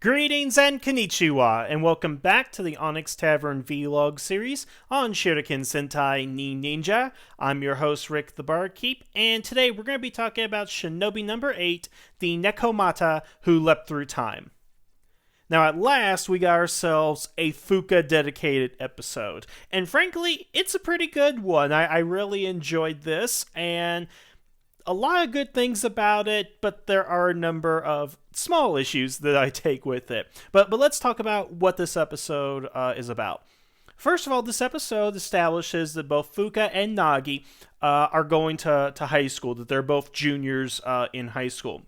Greetings and konnichiwa, and welcome back to the Onyx Tavern Vlog series on Shuriken Sentai Ninninger. I'm your host, Rick the Barkeep, and today we're going to be talking about Shinobi number 8, the Nekomata who leapt through time. Now, at last, we got ourselves a Fuka dedicated episode, and frankly, it's a pretty good one. I really enjoyed this, and a lot of good things about it, but there are a number of small issues that I take with it. But let's talk about what this episode is about. First of all, this episode establishes that both Fuka and Nagi are going to high school, that they're both juniors in high school.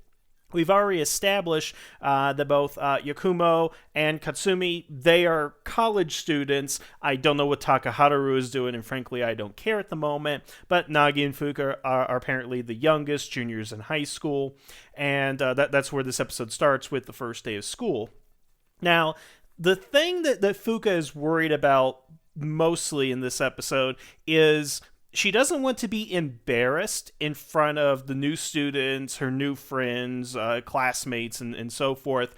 We've already established that both Yakumo and Katsumi, they are college students. I don't know what Takaharu is doing, and frankly, I don't care at the moment. But Nagi and Fuka are apparently the youngest, juniors in high school. And that's where this episode starts, with the first day of school. Now, the thing that Fuka is worried about mostly in this episode is she doesn't want to be embarrassed in front of the new students, her new friends, classmates, and so forth.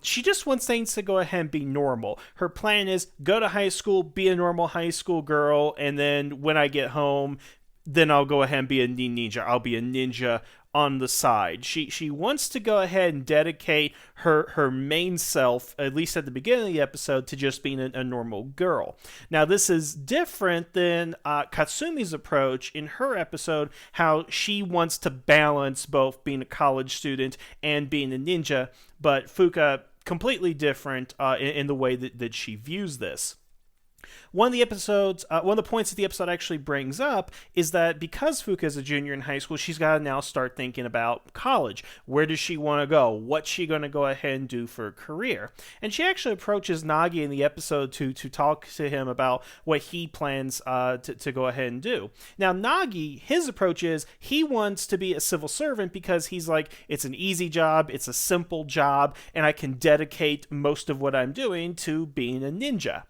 She just wants things to go ahead and be normal. Her plan is go to high school, be a normal high school girl, and then when I get home, then I'll go ahead and be a ninja. I'll be a ninja on the side. She wants to go ahead and dedicate her main self, at least at the beginning of the episode, to just being a normal girl. Now, this is different than Katsumi's approach in her episode, how she wants to balance both being a college student and being a ninja, but Fuka, completely different in the way that she views this. One of the points that the episode actually brings up is that because Fuka is a junior in high school, she's got to now start thinking about college. Where does she want to go? What's she going to go ahead and do for a career? And she actually approaches Nagi in the episode to talk to him about what he plans to go ahead and do. Now, Nagi, his approach is he wants to be a civil servant because he's like, it's an easy job, it's a simple job, and I can dedicate most of what I'm doing to being a ninja.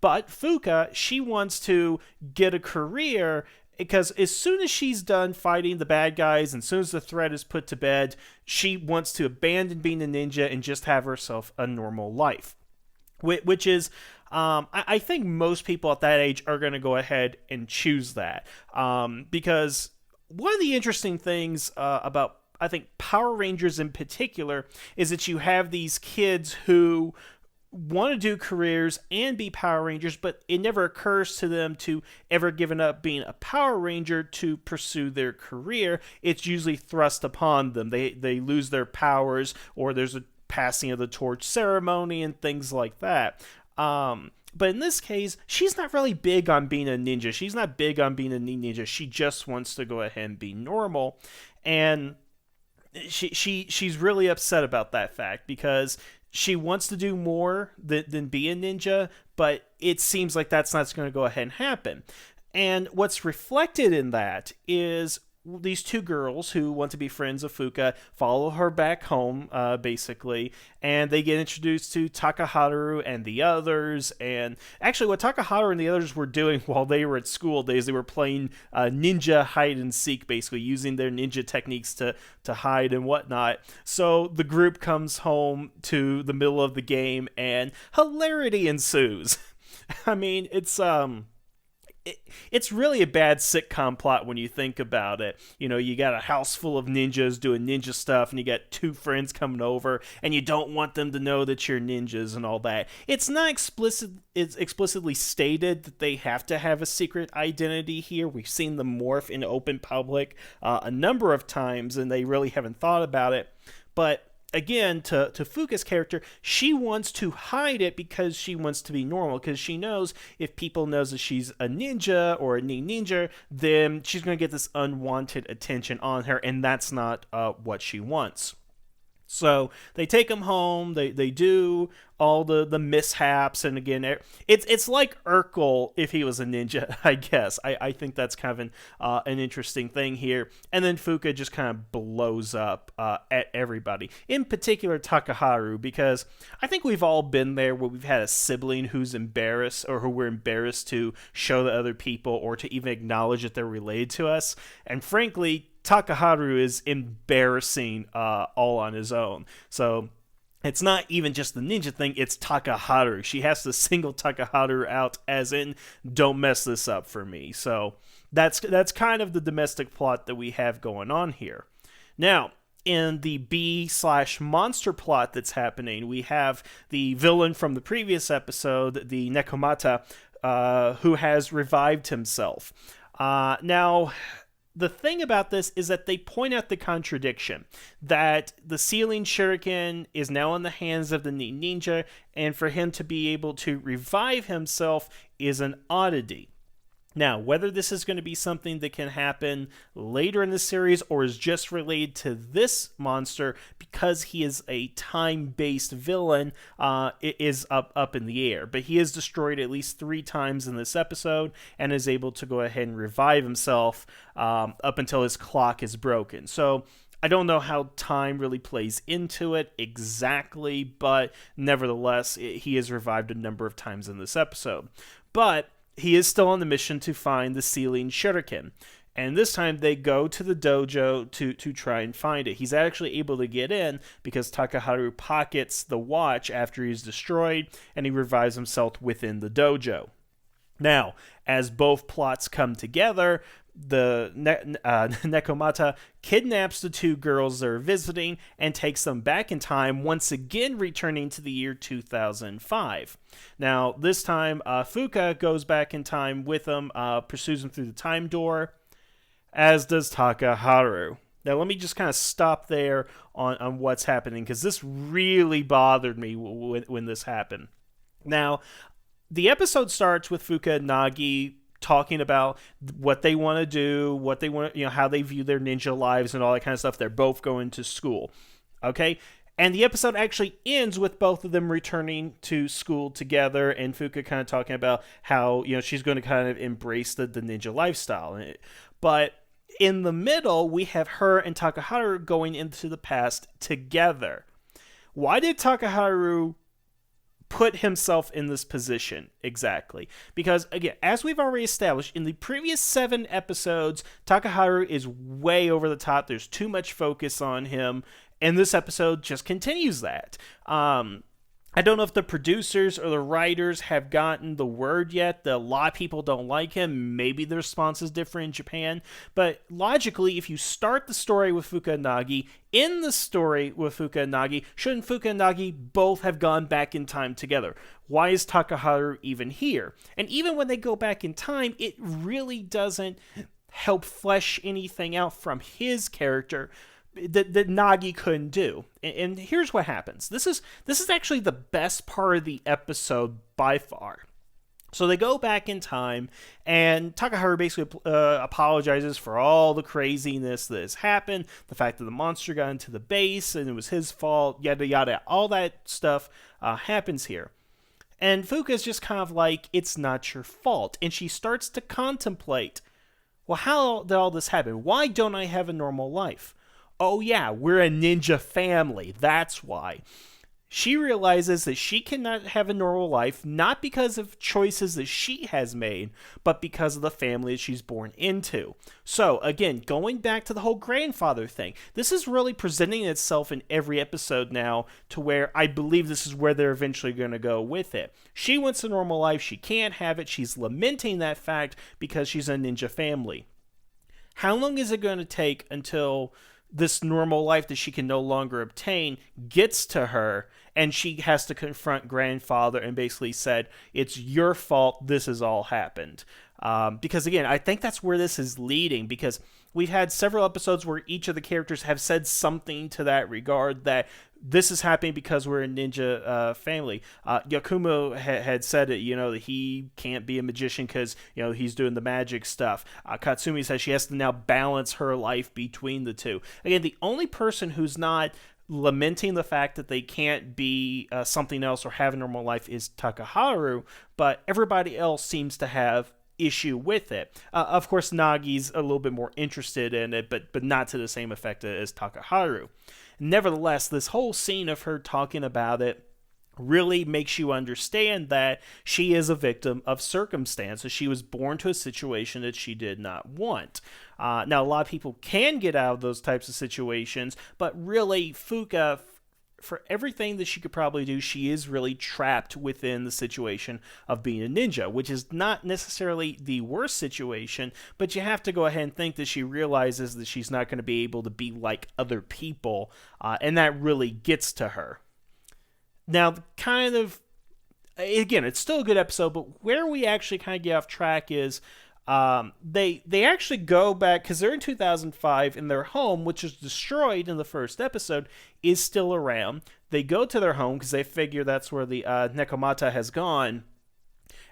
But Fuka, she wants to get a career because as soon as she's done fighting the bad guys and as soon as the threat is put to bed, she wants to abandon being a ninja and just have herself a normal life. Which is, I think most people at that age are going to go ahead and choose that. Because one of the interesting things about, I think, Power Rangers in particular is that you have these kids who want to do careers and be Power Rangers, but it never occurs to them to ever given up being a Power Ranger to pursue their career. It's usually thrust upon them. They lose their powers, or there's a passing of the torch ceremony and things like that. But in this case, she's not really big on being a ninja. She's not big on being a ninja. She just wants to go ahead and be normal. And she's really upset about that fact because she wants to do more than be a ninja, but it seems like that's not going to go ahead and happen. And what's reflected in that is these two girls who want to be friends of Fuka follow her back home, basically, and they get introduced to Takaharu and the others. And actually, what Takaharu and the others were doing while they were at school days, they were playing ninja hide and seek, basically using their ninja techniques to hide and whatnot. So the group comes home to the middle of the game, and hilarity ensues. I mean, it's really a bad sitcom plot when you think about it. You know, you got a house full of ninjas doing ninja stuff, and you got two friends coming over, and you don't want them to know that you're ninjas and all that. It's not explicitly stated that they have to have a secret identity here. We've seen them morph in open public a number of times, and they really haven't thought about it. But again, to Fuka's character, she wants to hide it because she wants to be normal, because she knows if people knows that she's a ninja or a ninja, then she's going to get this unwanted attention on her, and that's not what she wants. So they take him home, they do all the mishaps, and again, it's like Urkel if he was a ninja, I guess. I think that's kind of an interesting thing here. And then Fuka just kind of blows up at everybody, in particular Takaharu, because I think we've all been there where we've had a sibling who's embarrassed, or who we're embarrassed to show to other people or to even acknowledge that they're related to us. And frankly, Takaharu is embarrassing all on his own. So it's not even just the ninja thing, it's Takaharu. She has to single Takaharu out, as in, don't mess this up for me. So that's kind of the domestic plot that we have going on here. Now, in the B slash monster plot that's happening, we have the villain from the previous episode, the Nekomata, who has revived himself. Now, the thing about this is that they point out the contradiction that the ceiling shuriken is now in the hands of the Ninja, and for him to be able to revive himself is an oddity. Now, whether this is going to be something that can happen later in the series or is just related to this monster because he is a time-based villain, it is up in the air. But he is destroyed at least 3 times in this episode and is able to go ahead and revive himself up until his clock is broken. So I don't know how time really plays into it exactly, but nevertheless, he is revived a number of times in this episode. But he is still on the mission to find the ceiling shuriken. And this time they go to the dojo to try and find it. He's actually able to get in because Takaharu pockets the watch after he's destroyed, and he revives himself within the dojo. Now, as both plots come together, the Nekomata kidnaps the 2 girls they're visiting and takes them back in time, once again returning to the year 2005. Now, this time, Fuka goes back in time with them, pursues them through the time door, as does Takaharu. Now, let me just kind of stop there on what's happening, because this really bothered me when this happened. Now, the episode starts with Fuka and Nagi talking about what they want to do, what they want, how they view their ninja lives and all that kind of stuff. They're both going to school. Okay? And the episode actually ends with both of them returning to school together, and Fuka kind of talking about how, she's going to kind of embrace the ninja lifestyle. But in the middle, we have her and Takaharu going into the past together. Why did Takaharu put himself in this position exactly? Because, again, as we've already established, in the previous 7 episodes, Takaharu is way over the top. There's too much focus on him, and this episode just continues that. I don't know if the producers or the writers have gotten the word yet that a lot of people don't like him. Maybe the response is different in Japan. But logically, if you start the story with Fuka and Nagi, in the story with Fuka and Nagi, shouldn't Fuka and Nagi both have gone back in time together? Why is Takaharu even here? And even when they go back in time, it really doesn't help flesh anything out from his character that Nagi couldn't do. And here's what happens. This is actually the best part of the episode by far. So they go back in time, and Takaharu basically apologizes for all the craziness that has happened, the fact that the monster got into the base, and it was his fault, yada yada, all that stuff happens here. And Fuka's just kind of like, it's not your fault. And she starts to contemplate, well, how did all this happen? Why don't I have a normal life? Oh yeah, we're a ninja family, that's why. She realizes that she cannot have a normal life, not because of choices that she has made, but because of the family that she's born into. So, again, going back to the whole grandfather thing, this is really presenting itself in every episode now, to where I believe this is where they're eventually going to go with it. She wants a normal life, she can't have it, she's lamenting that fact because she's a ninja family. How long is it going to take until this normal life that she can no longer obtain gets to her, and she has to confront grandfather and basically said, it's your fault, this has all happened? Because again, I think that's where this is leading, because we've had several episodes where each of the characters have said something to that regard, that this is happening because we're a ninja family. Yakumo had said it, that he can't be a magician because, he's doing the magic stuff. Katsumi says she has to now balance her life between the two. Again, the only person who's not lamenting the fact that they can't be something else or have a normal life is Takaharu, but everybody else seems to have issue with it. Of course, Nagi's a little bit more interested in it, but not to the same effect as Takaharu. Nevertheless, this whole scene of her talking about it really makes you understand that she is a victim of circumstances. She was born to a situation that she did not want. Now, a lot of people can get out of those types of situations, but really, Fuka, for everything that she could probably do, she is really trapped within the situation of being a ninja, which is not necessarily the worst situation, but you have to go ahead and think that she realizes that she's not going to be able to be like other people, and that really gets to her. Now, kind of, again, it's still a good episode, but where we actually kind of get off track is they actually go back, because they're in 2005 and their home, which is destroyed in the first episode, is still around. They go to their home because they figure that's where the Nekomata has gone,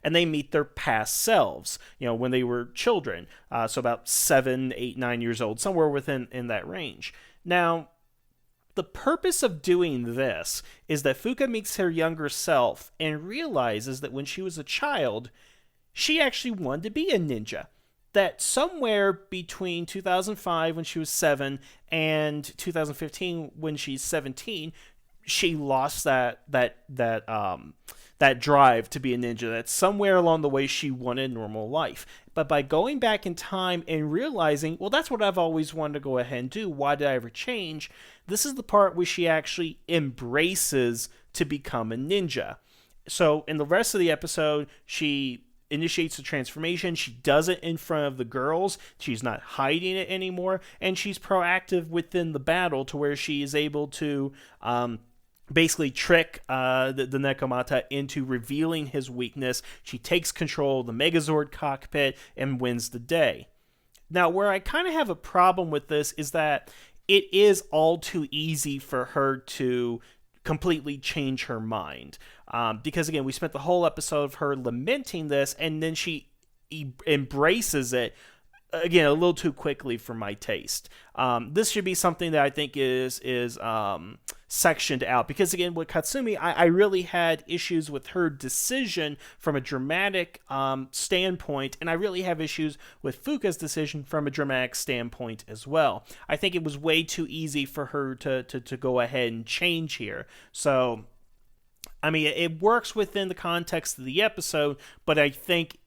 and they meet their past selves, when they were children, so about 7, 8, 9 years old, somewhere within in that range. Now, the purpose of doing this is that Fuka meets her younger self and realizes that when she was a child, she actually wanted to be a ninja. That somewhere between 2005, when she was 7, and 2015, when she's 17, she lost that drive to be a ninja. That somewhere along the way she wanted normal life. But by going back in time and realizing, well, that's what I've always wanted to go ahead and do. Why did I ever change? This is the part where she actually embraces to become a ninja. So in the rest of the episode, she initiates the transformation. She does it in front of the girls. She's not hiding it anymore. And she's proactive within the battle to where she is able to basically trick the Nekomata into revealing his weakness. She takes control of the Megazord cockpit and wins the day. Now, where I kind of have a problem with this is that it is all too easy for her to completely change her mind. Because, again, we spent the whole episode of her lamenting this, and then she embraces it, again, a little too quickly for my taste. This should be something that I think is sectioned out. Because, again, with Katsumi, I really had issues with her decision from a dramatic standpoint, and I really have issues with Fuka's decision from a dramatic standpoint as well. I think it was way too easy for her to go ahead and change here. So, I mean, it works within the context of the episode, but I think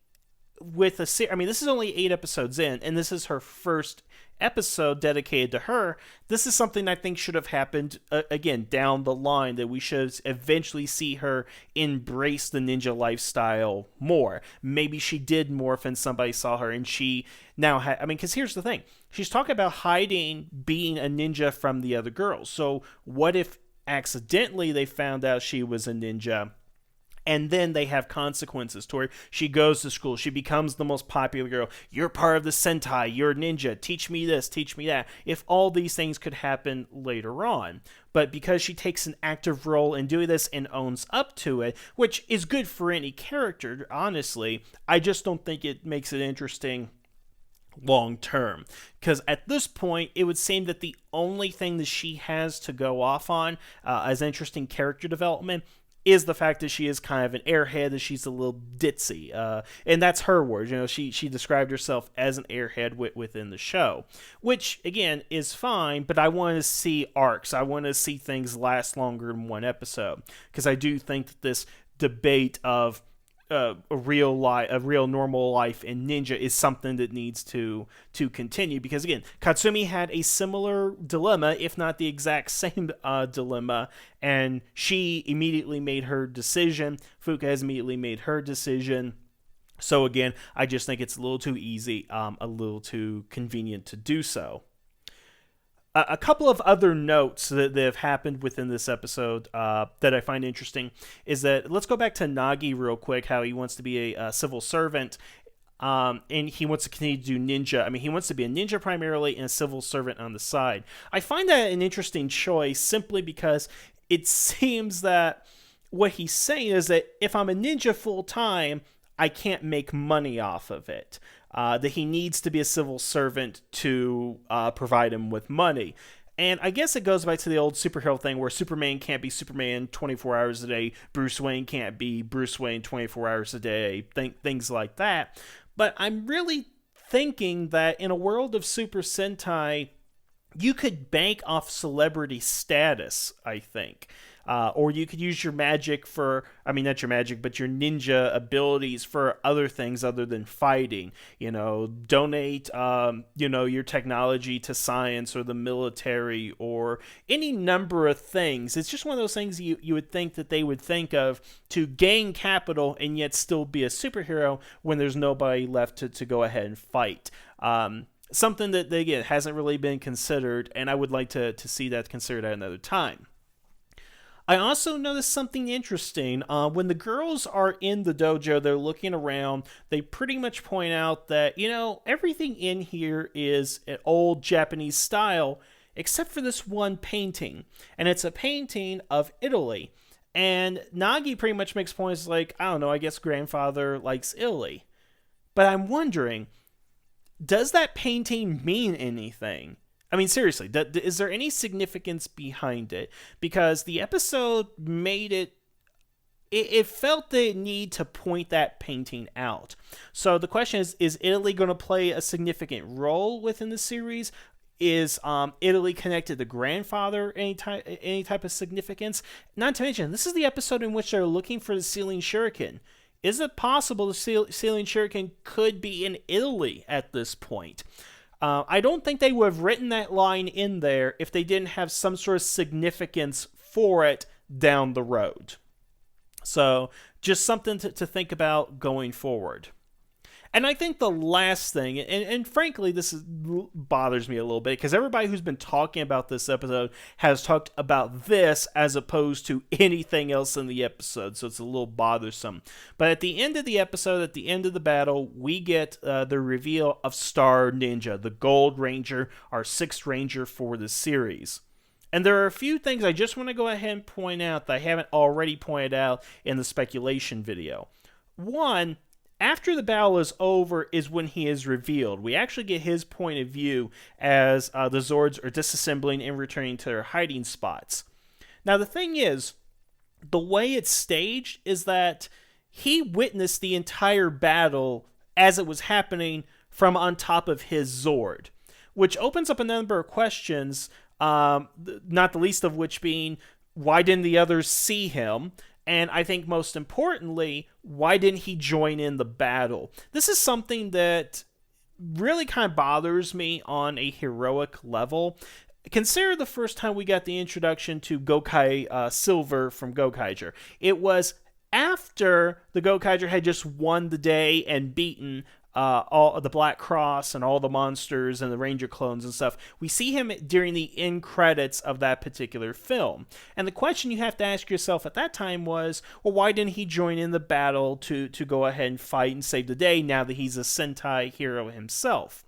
with this is only 8 episodes in, and this is her first episode dedicated to her. This is something I think should have happened again down the line, that we should eventually see her embrace the ninja lifestyle more. Maybe she did morph and somebody saw her and she now because here's the thing, she's talking about hiding being a ninja from the other girls. So what if accidentally they found out she was a ninja, and then they have consequences to her? She goes to school. She becomes the most popular girl. You're part of the Sentai. You're a ninja. Teach me this. Teach me that. If all these things could happen later on. But because she takes an active role in doing this and owns up to it, which is good for any character, honestly, I just don't think it makes it interesting long term. Because at this point, it would seem that the only thing that she has to go off on as interesting character development is the fact that she is kind of an airhead, that she's a little ditzy. And that's her words. She described herself as an airhead within the show, which, again, is fine, but I want to see arcs. I want to see things last longer than one episode, because I do think that this debate of a real normal life in ninja is something that needs to continue, because, again, Katsumi had a similar dilemma, if not the exact same dilemma, and she immediately made her decision. Fuka has immediately made her decision. So, again, I just think it's a little too easy, a little too convenient to do so. A couple of other notes that have happened within this episode that I find interesting is that, let's go back to Nagi real quick, how he wants to be a civil servant, and he wants to continue to do ninja. He wants to be a ninja primarily and a civil servant on the side. I find that an interesting choice simply because it seems that what he's saying is that if I'm a ninja full-time, I can't make money off of it. That he needs to be a civil servant to provide him with money. And I guess it goes back to the old superhero thing where Superman can't be Superman 24 hours a day, Bruce Wayne can't be Bruce Wayne 24 hours a day, things like that. But I'm really thinking that in a world of Super Sentai, you could bank off celebrity status, I think. or you could use your magic for, I mean, not your magic, but your ninja abilities for other things other than fighting. Donate, your technology to science or the military or any number of things. It's just one of those things you would think that they would think of to gain capital and yet still be a superhero when there's nobody left to go ahead and fight. Something that, again, hasn't really been considered, and I would like to see that considered at another time. I also noticed something interesting. When the girls are in the dojo, they're looking around. They pretty much point out that, everything in here is an old Japanese style, except for this one painting. And it's a painting of Italy. And Nagi pretty much makes points like, I don't know, I guess grandfather likes Italy. But I'm wondering, does that painting mean anything? I mean, seriously, is there any significance behind it? Because the episode made it felt the need to point that painting out. So the question is Italy going to play a significant role within the series? Is Italy connected to grandfather any type of significance? Not to mention, this is the episode in which they're looking for the ceiling shuriken. Is it possible the ceiling shuriken could be in Italy at this point? I don't think they would have written that line in there if they didn't have some sort of significance for it down the road. So, just something to think about going forward. And I think the last thing, and frankly, bothers me a little bit, because everybody who's been talking about this episode has talked about this as opposed to anything else in the episode, so it's a little bothersome. But at the end of the episode, at the end of the battle, we get the reveal of Star Ninja, the Gold Ranger, our 6th Ranger for the series. And there are a few things I just want to go ahead and point out that I haven't already pointed out in the speculation video. One, after the battle is over is when he is revealed. We actually get his point of view as the Zords are disassembling and returning to their hiding spots. Now the thing is, the way it's staged is that he witnessed the entire battle as it was happening from on top of his Zord, which opens up a number of questions, not the least of which being, why didn't the others see him? And I think most importantly, why didn't he join in the battle? This is something that really kind of bothers me on a heroic level. Consider the first time we got the introduction to Gokai Silver from Gokaiger. It was after the Gokaiger had just won the day and beaten all the Black Cross and all the monsters and the Ranger clones and stuff. We see him during the end credits of that particular film. And the question you have to ask yourself at that time was, well, why didn't he join in the battle to go ahead and fight and save the day now that he's a Sentai hero himself?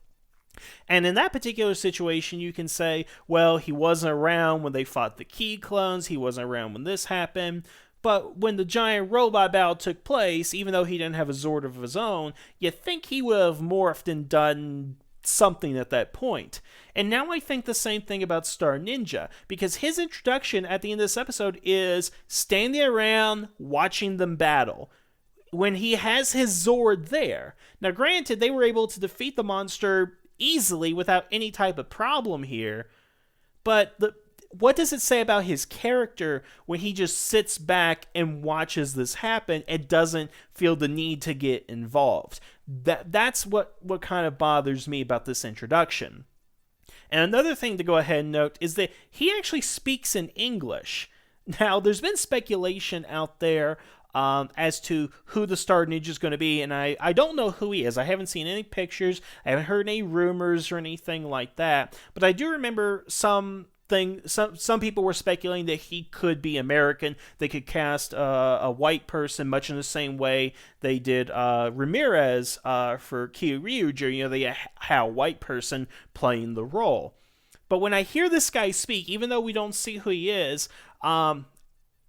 And in that particular situation, you can say, well, he wasn't around when they fought the Key clones, he wasn't around when this happened. But when the giant robot battle took place, even though he didn't have a Zord of his own, you think he would have morphed and done something at that point. And now I think the same thing about Star Ninja, because his introduction at the end of this episode is standing around watching them battle, when he has his Zord there. Now granted, they were able to defeat the monster easily without any type of problem here, but what does it say about his character when he just sits back and watches this happen and doesn't feel the need to get involved? That's what kind of bothers me about this introduction. And another thing to go ahead and note is that he actually speaks in English. Now, there's been speculation out there as to who the Star Ninja is going to be, and I don't know who he is. I haven't seen any pictures, I haven't heard any rumors or anything like that, but I do remember some people were speculating that he could be American. They could cast a white person, much in the same way they did Ramirez for Kyoryuger. They had a white person playing the role. But when I hear this guy speak, even though we don't see who he is,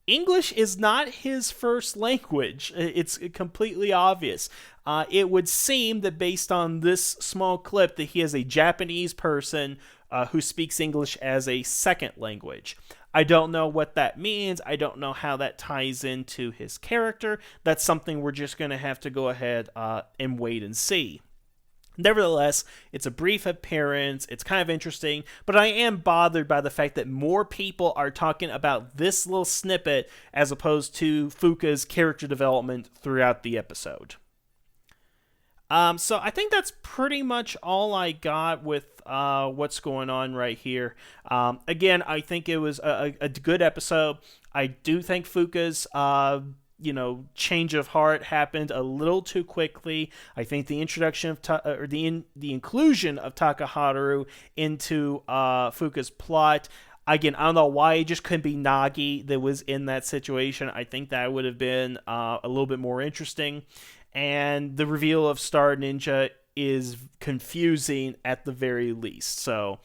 English is not his first language. It's completely obvious. It would seem that based on this small clip that he is a Japanese person who speaks English as a second language. I don't know what that means. I don't know how that ties into his character. That's something we're just going to have to go ahead and wait and see. Nevertheless, it's a brief appearance. It's kind of interesting, but I am bothered by the fact that more people are talking about this little snippet as opposed to Fuka's character development throughout the episode. So I think that's pretty much all I got with what's going on right here. Again, I think it was a good episode. I do think Fuka's change of heart happened a little too quickly. I think the introduction of the inclusion of Takaharu into Fuka's plot. Again, I don't know why it just couldn't be Nagi that was in that situation. I think that would have been a little bit more interesting. And the reveal of Star Ninja is confusing at the very least. So,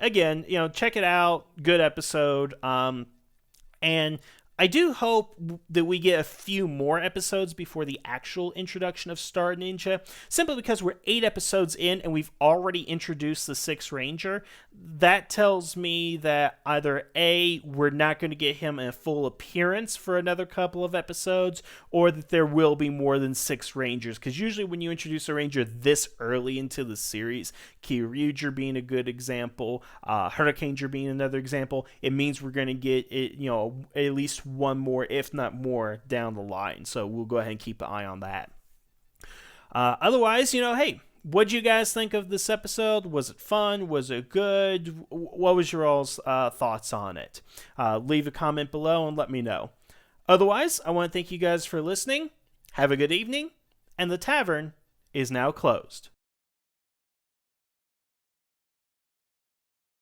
again, check it out. Good episode. And I do hope that we get a few more episodes before the actual introduction of Star Ninja, simply because we're 8 episodes in and we've already introduced the Sixth Ranger. That tells me that either A, we're not going to get him a full appearance for another couple of episodes, or that there will be more than 6 Rangers, because usually when you introduce a Ranger this early into the series, Kyoryuger being a good example, Hurricaneger being another example, it means we're going to get at least one more, if not more, down the line. So we'll go ahead and keep an eye on that. Otherwise, hey, what'd you guys think of this episode? Was it fun? Was it good? What was your all's thoughts on it? Leave a comment below and let me know. Otherwise, I want to thank you guys for listening. Have a good evening, and the tavern is now closed.